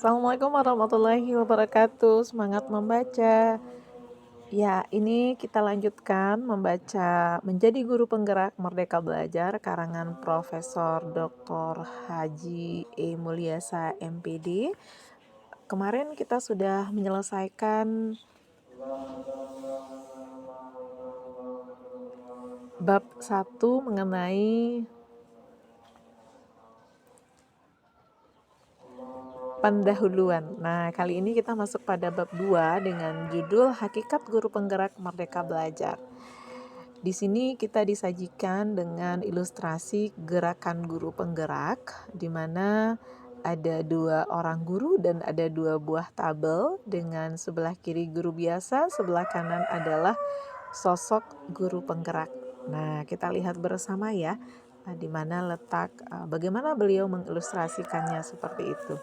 Assalamualaikum warahmatullahi wabarakatuh. Semangat membaca. Ya, ini kita lanjutkan membaca Menjadi Guru Penggerak Merdeka Belajar karangan Profesor Dr. Haji E. Mulyasa MPD. Kemarin kita sudah menyelesaikan bab 1 mengenai pendahuluan. Nah, kali ini kita masuk pada bab 2 dengan judul Hakikat Guru Penggerak Merdeka Belajar. Di sini kita disajikan dengan ilustrasi gerakan guru penggerak, di mana ada 2 orang guru dan ada 2 buah tabel dengan sebelah kiri guru biasa, sebelah kanan adalah sosok guru penggerak. Nah, kita lihat bersama ya, di mana letak bagaimana beliau mengilustrasikannya seperti itu.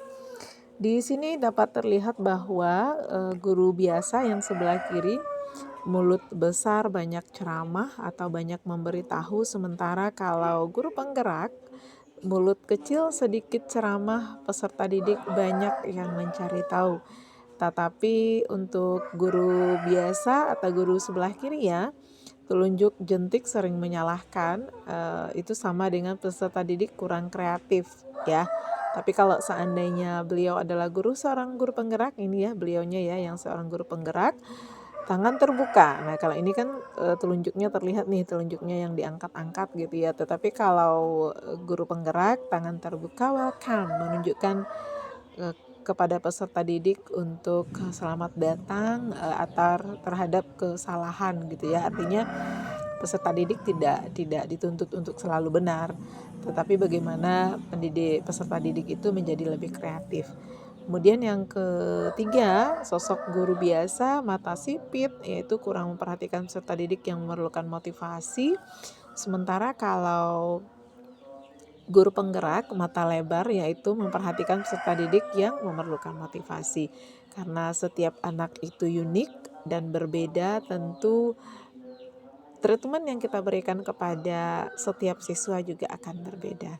Di sini dapat terlihat bahwa guru biasa yang sebelah kiri mulut besar banyak ceramah atau banyak memberitahu, sementara kalau guru penggerak mulut kecil sedikit ceramah, peserta didik banyak yang mencari tahu. Tetapi untuk guru biasa atau guru sebelah kiri ya, telunjuk jentik sering menyalahkan, itu sama dengan peserta didik kurang kreatif ya. Tapi kalau seandainya beliau adalah seorang guru penggerak, ini ya beliaunya ya yang seorang guru penggerak, tangan terbuka. Nah, kalau ini kan telunjuknya terlihat nih, telunjuknya yang diangkat-angkat gitu ya. Tetapi kalau guru penggerak, tangan terbuka welcome, menunjukkan kepada peserta didik untuk selamat datang atau terhadap kesalahan gitu ya. Artinya peserta didik tidak dituntut untuk selalu benar, tetapi bagaimana peserta didik itu menjadi lebih kreatif. Kemudian yang ketiga, sosok guru biasa mata sipit, yaitu kurang memperhatikan peserta didik yang memerlukan motivasi. Sementara kalau guru penggerak mata lebar, yaitu memperhatikan peserta didik yang memerlukan motivasi. Karena setiap anak itu unik dan berbeda, tentu treatment yang kita berikan kepada setiap siswa juga akan berbeda.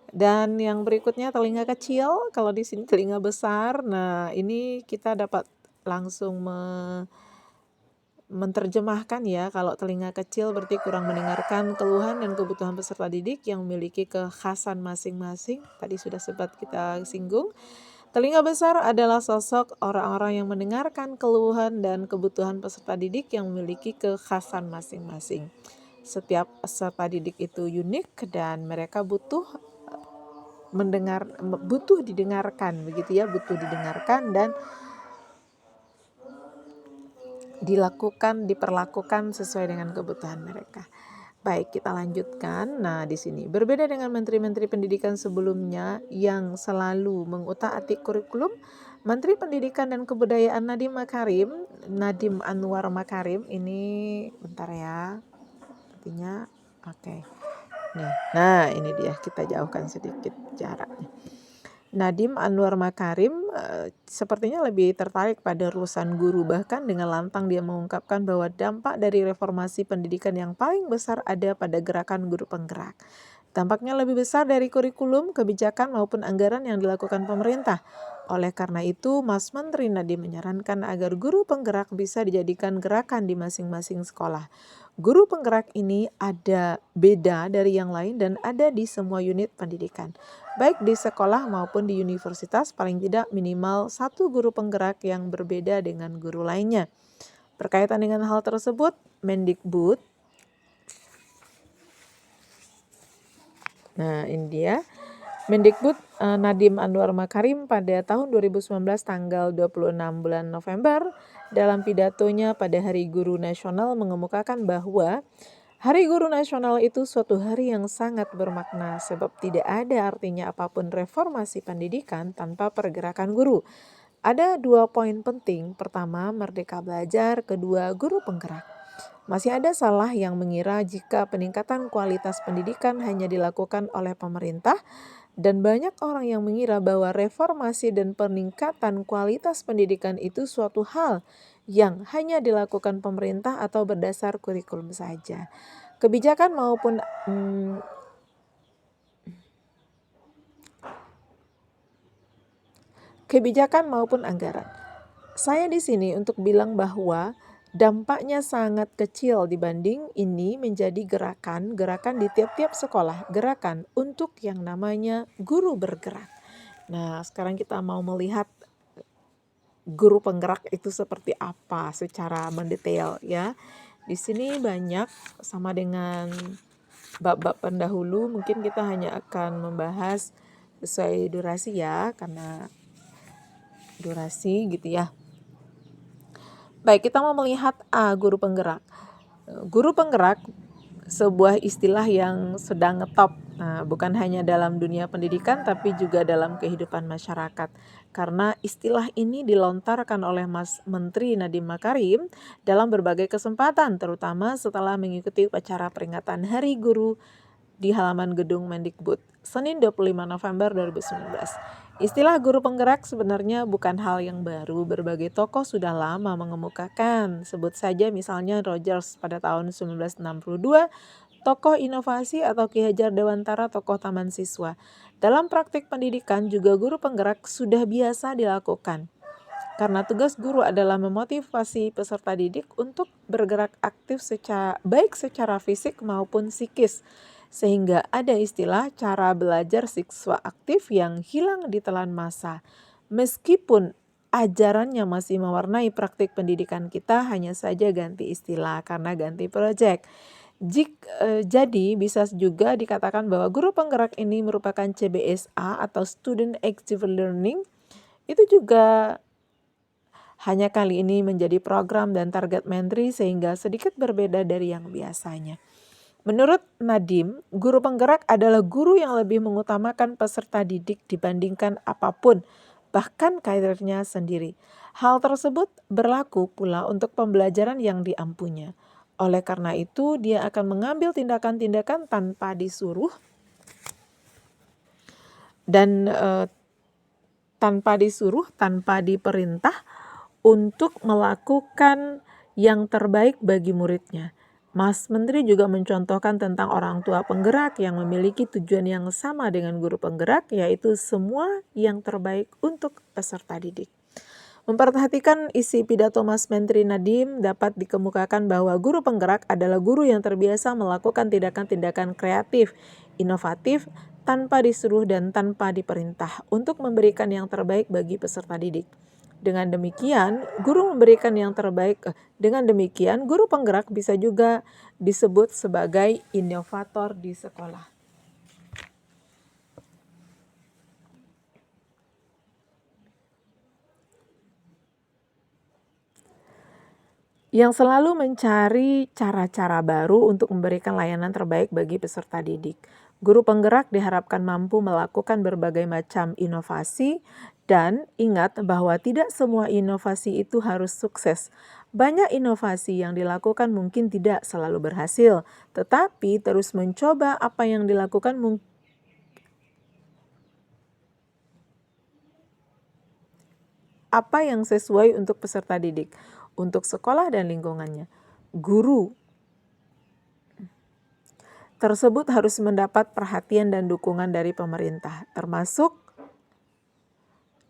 Dan yang berikutnya telinga kecil, kalau di sini telinga besar. Nah, ini kita dapat langsung menerjemahkan ya, kalau telinga kecil berarti kurang mendengarkan keluhan dan kebutuhan peserta didik yang memiliki kekhasan masing-masing. Tadi sudah sempat kita singgung. Telinga besar adalah sosok orang-orang yang mendengarkan keluhan dan kebutuhan peserta didik yang memiliki kekhasan masing-masing. Setiap peserta didik itu unik dan mereka butuh didengarkan, begitu ya, butuh didengarkan dan diperlakukan sesuai dengan kebutuhan mereka. Baik, kita lanjutkan. Nah, di sini berbeda dengan menteri-menteri pendidikan sebelumnya yang selalu mengutak-atik kurikulum, Menteri Pendidikan dan Kebudayaan Nadiem Anwar Makarim ini bentar ya. Artinya oke. Nih. Nah, ini dia, kita jauhkan sedikit jaraknya. Nadiem Anwar Makarim sepertinya lebih tertarik pada urusan guru, bahkan dengan lantang dia mengungkapkan bahwa dampak dari reformasi pendidikan yang paling besar ada pada gerakan guru penggerak. Dampaknya lebih besar dari kurikulum, kebijakan maupun anggaran yang dilakukan pemerintah. Oleh karena itu, Mas Menteri Nadiem menyarankan agar guru penggerak bisa dijadikan gerakan di masing-masing sekolah. Guru penggerak ini ada beda dari yang lain dan ada di semua unit pendidikan. Baik di sekolah maupun di universitas, paling tidak minimal 1 guru penggerak yang berbeda dengan guru lainnya. Berkaitan dengan hal tersebut, Mendikbud, nah ini dia, Mendikbud Nadiem Anwar Makarim pada tahun 2019 tanggal 26 bulan November dalam pidatonya pada Hari Guru Nasional mengemukakan bahwa Hari Guru Nasional itu suatu hari yang sangat bermakna sebab tidak ada artinya apapun reformasi pendidikan tanpa pergerakan guru. Ada 2 poin penting, pertama merdeka belajar, kedua guru penggerak. Masih ada salah yang mengira jika peningkatan kualitas pendidikan hanya dilakukan oleh pemerintah, dan banyak orang yang mengira bahwa reformasi dan peningkatan kualitas pendidikan itu suatu hal yang hanya dilakukan pemerintah atau berdasar kurikulum saja. Kebijakan kebijakan maupun anggaran. Saya di sini untuk bilang bahwa dampaknya sangat kecil dibanding ini menjadi gerakan di tiap-tiap sekolah, gerakan untuk yang namanya guru bergerak. Nah, sekarang kita mau melihat guru penggerak itu seperti apa secara mendetail ya. Di sini banyak sama dengan bab-bab pendahulu, mungkin kita hanya akan membahas sesuai durasi ya, karena durasi gitu ya. Baik, kita mau melihat guru penggerak. Guru penggerak sebuah istilah yang sedang ngetop, bukan hanya dalam dunia pendidikan tapi juga dalam kehidupan masyarakat. Karena istilah ini dilontarkan oleh Mas Menteri Nadiem Makarim dalam berbagai kesempatan, terutama setelah mengikuti upacara peringatan Hari Guru di halaman gedung Mendikbud, Senin 25 November 2019. Istilah guru penggerak sebenarnya bukan hal yang baru, berbagai tokoh sudah lama mengemukakan. Sebut saja misalnya Rogers pada tahun 1962, tokoh inovasi atau Ki Hajar Dewantara, tokoh taman siswa. Dalam praktik pendidikan juga guru penggerak sudah biasa dilakukan. Karena tugas guru adalah memotivasi peserta didik untuk bergerak aktif baik secara fisik maupun psikis. Sehingga ada istilah cara belajar siswa aktif yang hilang ditelan masa. Meskipun ajarannya masih mewarnai praktik pendidikan kita, hanya saja ganti istilah karena ganti proyek. Jadi bisa juga dikatakan bahwa guru penggerak ini merupakan CBSA atau Student Active Learning. Itu juga hanya kali ini menjadi program dan target menteri sehingga sedikit berbeda dari yang biasanya. Menurut Nadiem, guru penggerak adalah guru yang lebih mengutamakan peserta didik dibandingkan apapun, bahkan karirnya sendiri. Hal tersebut berlaku pula untuk pembelajaran yang diampunya. Oleh karena itu, dia akan mengambil tindakan-tindakan tanpa disuruh dan tanpa diperintah untuk melakukan yang terbaik bagi muridnya. Mas Menteri juga mencontohkan tentang orang tua penggerak yang memiliki tujuan yang sama dengan guru penggerak, yaitu semua yang terbaik untuk peserta didik. Memperhatikan isi pidato Mas Menteri Nadiem dapat dikemukakan bahwa guru penggerak adalah guru yang terbiasa melakukan tindakan-tindakan kreatif, inovatif, tanpa disuruh dan tanpa diperintah untuk memberikan yang terbaik bagi peserta didik. Dengan demikian, guru penggerak bisa juga disebut sebagai inovator di sekolah. Yang selalu mencari cara-cara baru untuk memberikan layanan terbaik bagi peserta didik. Guru penggerak diharapkan mampu melakukan berbagai macam inovasi dan ingat bahwa tidak semua inovasi itu harus sukses. Banyak inovasi yang dilakukan mungkin tidak selalu berhasil, tetapi terus mencoba apa yang dilakukan apa yang sesuai untuk peserta didik, untuk sekolah dan lingkungannya. Guru tersebut harus mendapat perhatian dan dukungan dari pemerintah, termasuk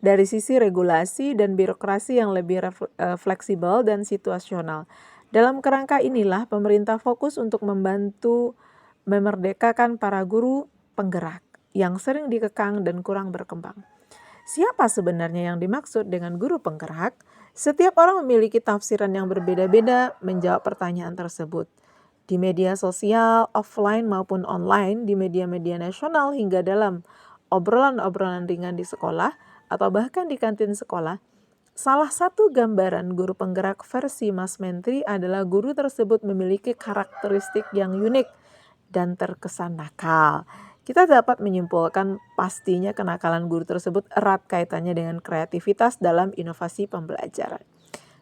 dari sisi regulasi dan birokrasi yang lebih fleksibel dan situasional. Dalam kerangka inilah pemerintah fokus untuk membantu memerdekakan para guru penggerak yang sering dikekang dan kurang berkembang. Siapa sebenarnya yang dimaksud dengan guru penggerak? Setiap orang memiliki tafsiran yang berbeda-beda menjawab pertanyaan tersebut. Di media sosial, offline maupun online, di media-media nasional hingga dalam obrolan-obrolan ringan di sekolah atau bahkan di kantin sekolah, salah satu gambaran guru penggerak versi Mas Menteri adalah guru tersebut memiliki karakteristik yang unik dan terkesan nakal. Kita dapat menyimpulkan pastinya kenakalan guru tersebut erat kaitannya dengan kreativitas dalam inovasi pembelajaran.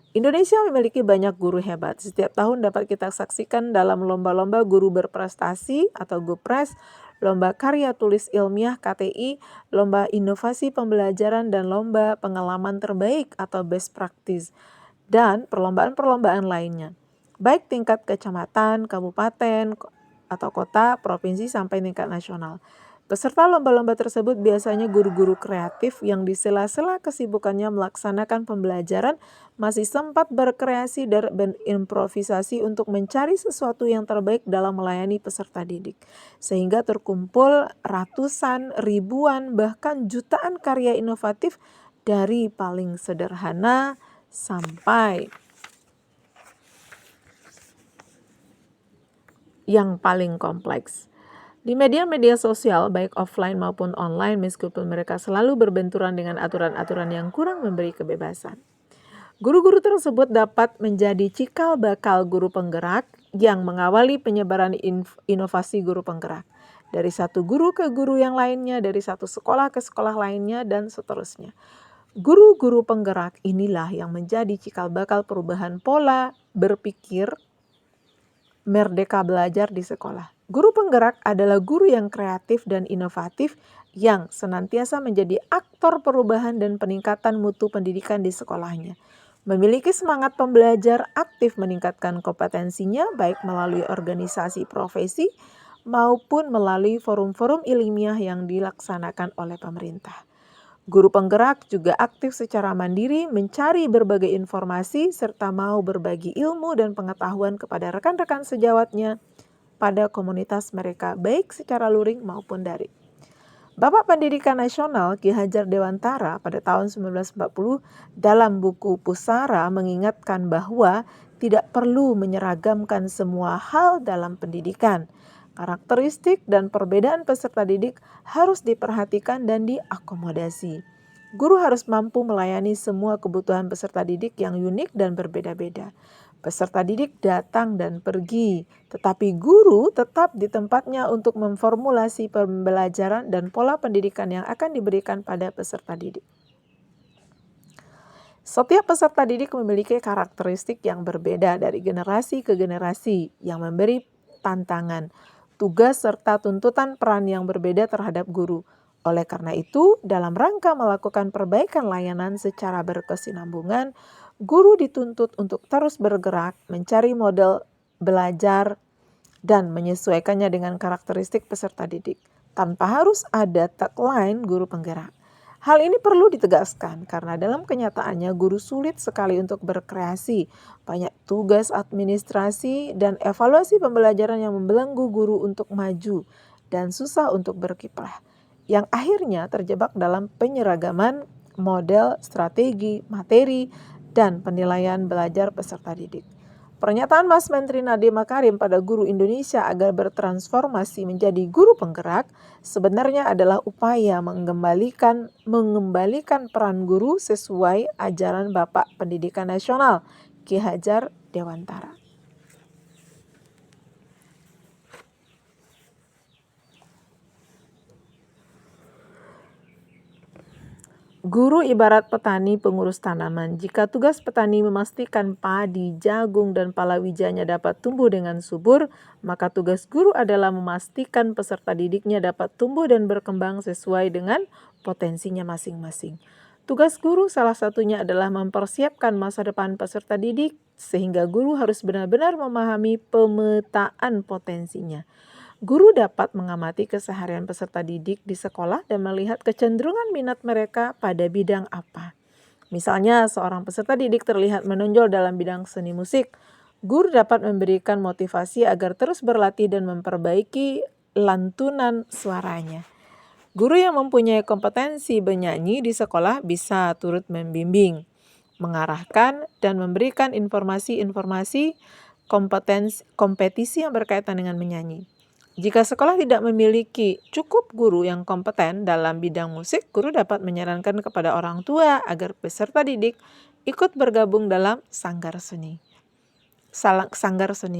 Indonesia memiliki banyak guru hebat. Setiap tahun dapat kita saksikan dalam lomba-lomba guru berprestasi atau GUPRES, lomba karya tulis ilmiah KTI, lomba inovasi pembelajaran dan lomba pengalaman terbaik atau best practice, dan perlombaan-perlombaan lainnya. Baik tingkat kecamatan, kabupaten, atau kota, provinsi sampai tingkat nasional. Peserta lomba-lomba tersebut biasanya guru-guru kreatif yang di sela-sela kesibukannya melaksanakan pembelajaran masih sempat berkreasi dan berimprovisasi untuk mencari sesuatu yang terbaik dalam melayani peserta didik. Sehingga terkumpul ratusan, ribuan, bahkan jutaan karya inovatif dari paling sederhana sampai yang paling kompleks. Di media-media sosial, baik offline maupun online, meskipun mereka selalu berbenturan dengan aturan-aturan yang kurang memberi kebebasan. Guru-guru tersebut dapat menjadi cikal bakal guru penggerak yang mengawali penyebaran inovasi guru penggerak. Dari satu guru ke guru yang lainnya, dari satu sekolah ke sekolah lainnya, dan seterusnya. Guru-guru penggerak inilah yang menjadi cikal bakal perubahan pola berpikir Merdeka Belajar di sekolah. Guru penggerak adalah guru yang kreatif dan inovatif yang senantiasa menjadi aktor perubahan dan peningkatan mutu pendidikan di sekolahnya. Memiliki semangat pembelajar, aktif meningkatkan kompetensinya baik melalui organisasi profesi maupun melalui forum-forum ilmiah yang dilaksanakan oleh pemerintah. Guru penggerak juga aktif secara mandiri mencari berbagai informasi serta mau berbagi ilmu dan pengetahuan kepada rekan-rekan sejawatnya pada komunitas mereka baik secara luring maupun daring. Bapak Pendidikan Nasional Ki Hajar Dewantara pada tahun 1940 dalam buku Pusara mengingatkan bahwa tidak perlu menyeragamkan semua hal dalam pendidikan. Karakteristik dan perbedaan peserta didik harus diperhatikan dan diakomodasi. Guru harus mampu melayani semua kebutuhan peserta didik yang unik dan berbeda-beda. Peserta didik datang dan pergi, tetapi guru tetap di tempatnya untuk memformulasi pembelajaran dan pola pendidikan yang akan diberikan pada peserta didik. Setiap peserta didik memiliki karakteristik yang berbeda dari generasi ke generasi yang memberi tantangan, tugas serta tuntutan peran yang berbeda terhadap guru. Oleh karena itu, dalam rangka melakukan perbaikan layanan secara berkesinambungan, guru dituntut untuk terus bergerak, mencari model belajar, dan menyesuaikannya dengan karakteristik peserta didik, tanpa harus ada tagline guru penggerak. Hal ini perlu ditegaskan karena dalam kenyataannya guru sulit sekali untuk berkreasi, banyak tugas administrasi dan evaluasi pembelajaran yang membelenggu guru untuk maju dan susah untuk berkiprah, yang akhirnya terjebak dalam penyeragaman model, strategi, materi, dan penilaian belajar peserta didik. Pernyataan Mas Menteri Nadiem Makarim pada guru Indonesia agar bertransformasi menjadi guru penggerak sebenarnya adalah upaya mengembalikan peran guru sesuai ajaran Bapak Pendidikan Nasional Ki Hajar Dewantara. Guru ibarat petani pengurus tanaman. Jika tugas petani memastikan padi, jagung, dan palawijanya dapat tumbuh dengan subur, maka tugas guru adalah memastikan peserta didiknya dapat tumbuh dan berkembang sesuai dengan potensinya masing-masing. Tugas guru salah satunya adalah mempersiapkan masa depan peserta didik, sehingga guru harus benar-benar memahami pemetaan potensinya. Guru dapat mengamati keseharian peserta didik di sekolah dan melihat kecenderungan minat mereka pada bidang apa. Misalnya, seorang peserta didik terlihat menonjol dalam bidang seni musik. Guru dapat memberikan motivasi agar terus berlatih dan memperbaiki lantunan suaranya. Guru yang mempunyai kompetensi bernyanyi di sekolah bisa turut membimbing, mengarahkan, dan memberikan informasi-informasi kompetisi yang berkaitan dengan menyanyi. Jika sekolah tidak memiliki cukup guru yang kompeten dalam bidang musik, guru dapat menyarankan kepada orang tua agar peserta didik ikut bergabung dalam sanggar seni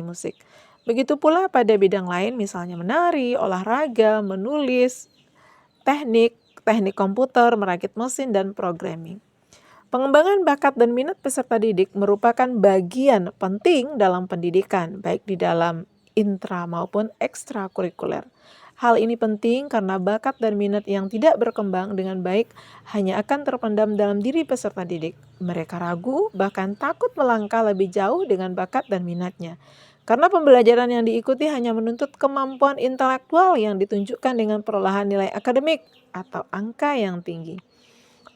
musik. Begitu pula pada bidang lain, misalnya menari, olahraga, menulis, teknik komputer, merakit mesin, dan programming. Pengembangan bakat dan minat peserta didik merupakan bagian penting dalam pendidikan, baik di dalam intra maupun ekstrakurikuler. Hal ini penting karena bakat dan minat yang tidak berkembang dengan baik hanya akan terpendam dalam diri peserta didik. Mereka ragu, bahkan takut melangkah lebih jauh dengan bakat dan minatnya. Karena pembelajaran yang diikuti hanya menuntut kemampuan intelektual yang ditunjukkan dengan perolehan nilai akademik atau angka yang tinggi.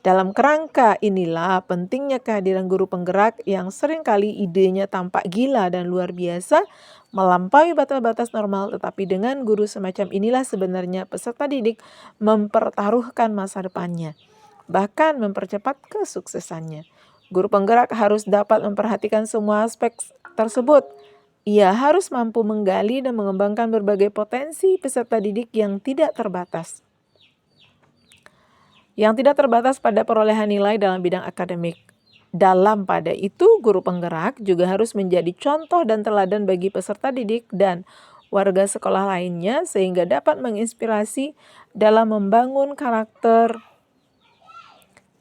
Dalam kerangka inilah pentingnya kehadiran guru penggerak yang seringkali idenya tampak gila dan luar biasa, melampaui batas-batas normal, tetapi dengan guru semacam inilah sebenarnya peserta didik mempertaruhkan masa depannya, bahkan mempercepat kesuksesannya. Guru penggerak harus dapat memperhatikan semua aspek tersebut. Ia harus mampu menggali dan mengembangkan berbagai potensi peserta didik yang tidak terbatas. Yang tidak terbatas pada perolehan nilai dalam bidang akademik. Dalam pada itu, guru penggerak juga harus menjadi contoh dan teladan bagi peserta didik dan warga sekolah lainnya sehingga dapat menginspirasi dalam membangun karakter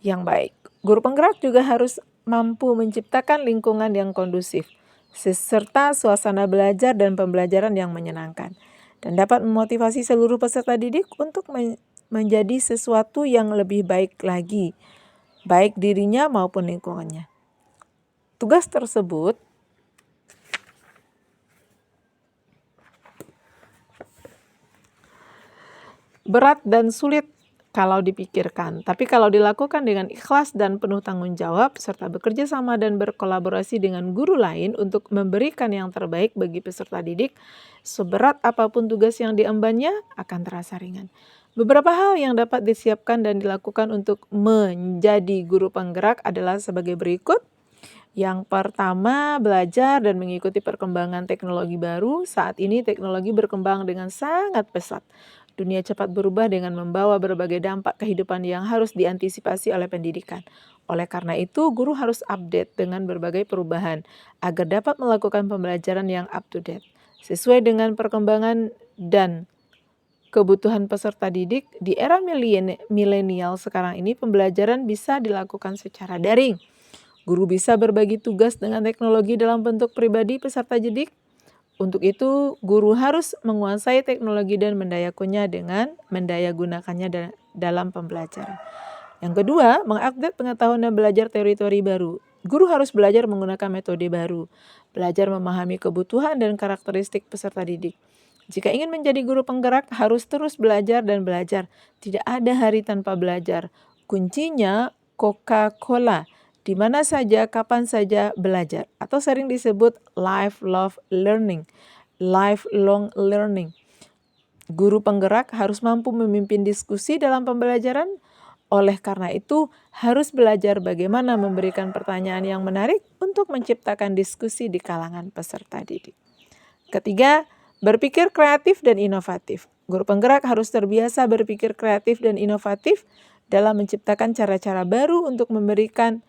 yang baik. Guru penggerak juga harus mampu menciptakan lingkungan yang kondusif, serta suasana belajar dan pembelajaran yang menyenangkan, dan dapat memotivasi seluruh peserta didik untuk menjadi sesuatu yang lebih baik lagi, baik dirinya maupun lingkungannya. Tugas tersebut berat dan sulit kalau dipikirkan, tapi kalau dilakukan dengan ikhlas dan penuh tanggung jawab, serta bekerja sama dan berkolaborasi dengan guru lain untuk memberikan yang terbaik bagi peserta didik, seberat apapun tugas yang diembannya akan terasa ringan. Beberapa hal yang dapat disiapkan dan dilakukan untuk menjadi guru penggerak adalah sebagai berikut. Yang pertama, belajar dan mengikuti perkembangan teknologi baru. Saat ini teknologi berkembang dengan sangat pesat. Dunia cepat berubah dengan membawa berbagai dampak kehidupan yang harus diantisipasi oleh pendidikan. Oleh karena itu, guru harus update dengan berbagai perubahan agar dapat melakukan pembelajaran yang up to date. Sesuai dengan perkembangan dan kebutuhan peserta didik, di era milenial sekarang ini pembelajaran bisa dilakukan secara daring. Guru bisa berbagi tugas dengan teknologi dalam bentuk pribadi peserta didik. Untuk itu, guru harus menguasai teknologi dan mendayagunakannya dalam pembelajaran. Yang kedua, mengupdate pengetahuan dan belajar teori-teori baru. Guru harus belajar menggunakan metode baru, belajar memahami kebutuhan dan karakteristik peserta didik. Jika ingin menjadi guru penggerak, harus terus belajar dan belajar. Tidak ada hari tanpa belajar. Kuncinya Coca-Cola. Di mana saja, kapan saja belajar, atau sering disebut lifelong learning. Guru penggerak harus mampu memimpin diskusi dalam pembelajaran. Oleh karena itu, harus belajar bagaimana memberikan pertanyaan yang menarik untuk menciptakan diskusi di kalangan peserta didik. Ketiga, berpikir kreatif dan inovatif. Guru penggerak harus terbiasa berpikir kreatif dan inovatif dalam menciptakan cara-cara baru untuk memberikan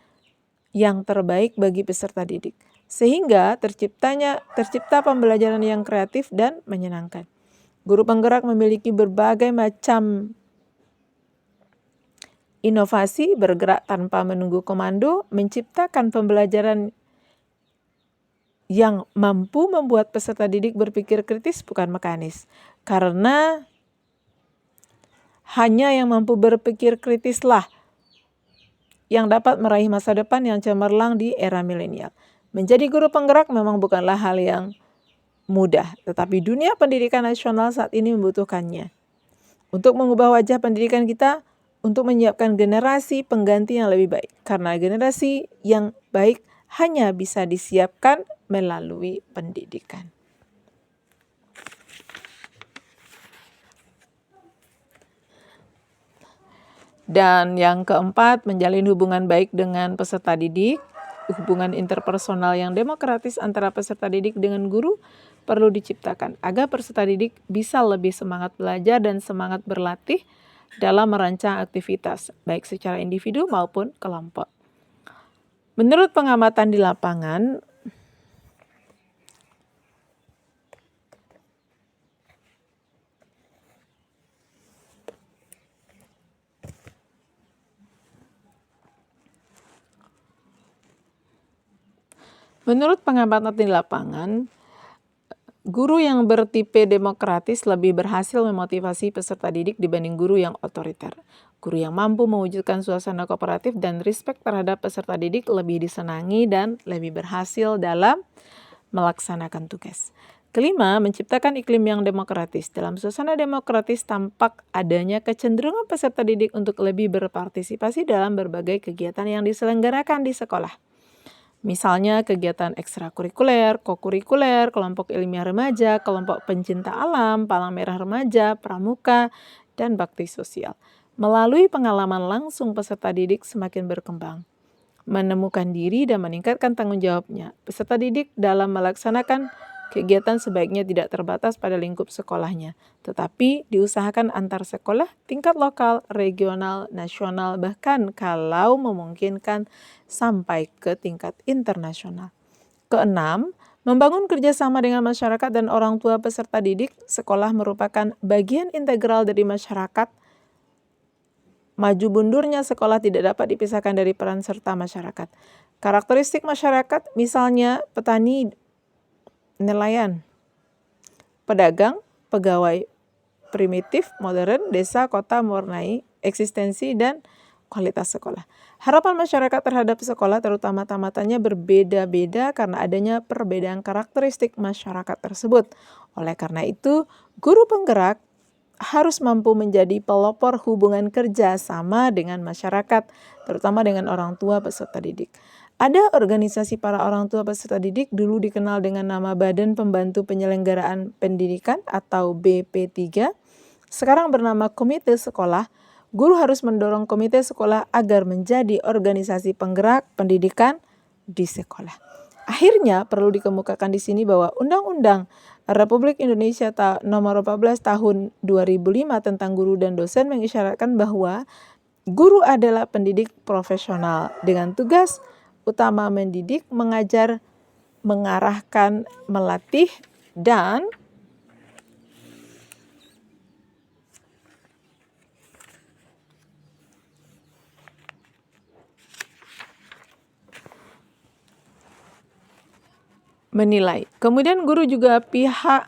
yang terbaik bagi peserta didik, sehingga tercipta pembelajaran yang kreatif dan menyenangkan. Guru penggerak memiliki berbagai macam inovasi, bergerak tanpa menunggu komando, menciptakan pembelajaran yang mampu membuat peserta didik berpikir kritis bukan mekanis. Karena hanya yang mampu berpikir kritislah yang dapat meraih masa depan yang cemerlang di era milenial. Menjadi guru penggerak memang bukanlah hal yang mudah, tetapi dunia pendidikan nasional saat ini membutuhkannya. Untuk mengubah wajah pendidikan kita, untuk menyiapkan generasi pengganti yang lebih baik. Karena generasi yang baik hanya bisa disiapkan melalui pendidikan. Dan yang keempat, menjalin hubungan baik dengan peserta didik. Hubungan interpersonal yang demokratis antara peserta didik dengan guru perlu diciptakan agar peserta didik bisa lebih semangat belajar dan semangat berlatih dalam merancang aktivitas, baik secara individu maupun kelompok. Menurut pengamatan di lapangan, guru yang bertipe demokratis lebih berhasil memotivasi peserta didik dibanding guru yang otoriter. Guru yang mampu mewujudkan suasana kooperatif dan respek terhadap peserta didik lebih disenangi dan lebih berhasil dalam melaksanakan tugas. Kelima, menciptakan iklim yang demokratis. Dalam suasana demokratis tampak adanya kecenderungan peserta didik untuk lebih berpartisipasi dalam berbagai kegiatan yang diselenggarakan di sekolah. Misalnya kegiatan ekstrakurikuler, kokurikuler, kelompok ilmiah remaja, kelompok pencinta alam, palang merah remaja, pramuka, dan bakti sosial. Melalui pengalaman langsung peserta didik semakin berkembang, menemukan diri dan meningkatkan tanggung jawabnya. Peserta didik dalam melaksanakan kegiatan sebaiknya tidak terbatas pada lingkup sekolahnya, tetapi diusahakan antar sekolah, tingkat lokal, regional, nasional, bahkan kalau memungkinkan sampai ke tingkat internasional. Keenam, membangun kerjasama dengan masyarakat dan orang tua peserta didik. Sekolah merupakan bagian integral dari masyarakat. Maju mundurnya sekolah tidak dapat dipisahkan dari peran serta masyarakat. Karakteristik masyarakat misalnya petani, nelayan, pedagang, pegawai primitif, modern, desa, kota mewarnai eksistensi dan kualitas sekolah. Harapan masyarakat terhadap sekolah terutama tamatannya berbeda-beda karena adanya perbedaan karakteristik masyarakat tersebut. Oleh karena itu, guru penggerak harus mampu menjadi pelopor hubungan kerja sama dengan masyarakat, terutama dengan orang tua peserta didik. Ada organisasi para orang tua peserta didik, dulu dikenal dengan nama Badan Pembantu Penyelenggaraan Pendidikan atau BP3, sekarang bernama Komite Sekolah. Guru harus mendorong komite sekolah agar menjadi organisasi penggerak pendidikan di sekolah. Akhirnya perlu dikemukakan di sini bahwa Undang-Undang Republik Indonesia Nomor 14 Tahun 2005 tentang guru dan dosen mengisyaratkan bahwa guru adalah pendidik profesional dengan tugas utama mendidik, mengajar, mengarahkan, melatih, dan menilai. Kemudian guru juga pihak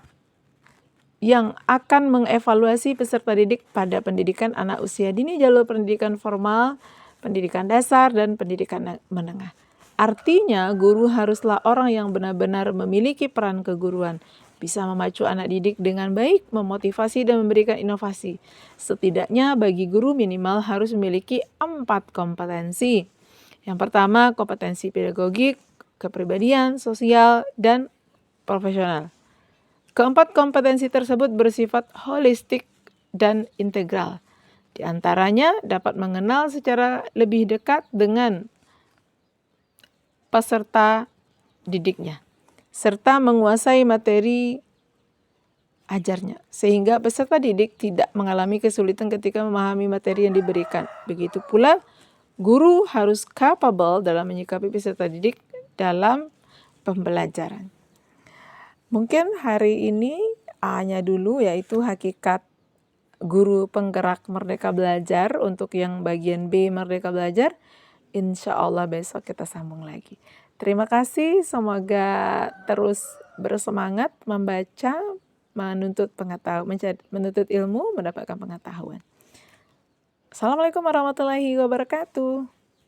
yang akan mengevaluasi peserta didik pada pendidikan anak usia dini, jalur pendidikan formal, pendidikan dasar, dan pendidikan menengah. Artinya guru haruslah orang yang benar-benar memiliki peran keguruan, bisa memacu anak didik dengan baik, memotivasi dan memberikan inovasi. Setidaknya bagi guru minimal harus memiliki 4 kompetensi. Yang pertama, kompetensi pedagogik, kepribadian, sosial, dan profesional. Keempat kompetensi tersebut bersifat holistik dan integral. Di antaranya dapat mengenal secara lebih dekat dengan peserta didiknya, serta menguasai materi ajarnya, sehingga peserta didik tidak mengalami kesulitan ketika memahami materi yang diberikan. Begitu pula, guru harus capable dalam menyikapi peserta didik dalam pembelajaran. Mungkin hari ini hanya dulu, yaitu hakikat guru penggerak Merdeka Belajar. Untuk yang bagian B Merdeka Belajar, insya Allah besok kita sambung lagi. Terima kasih, semoga terus bersemangat membaca, menuntut pengetahuan, menuntut ilmu, mendapatkan pengetahuan. Assalamualaikum warahmatullahi wabarakatuh.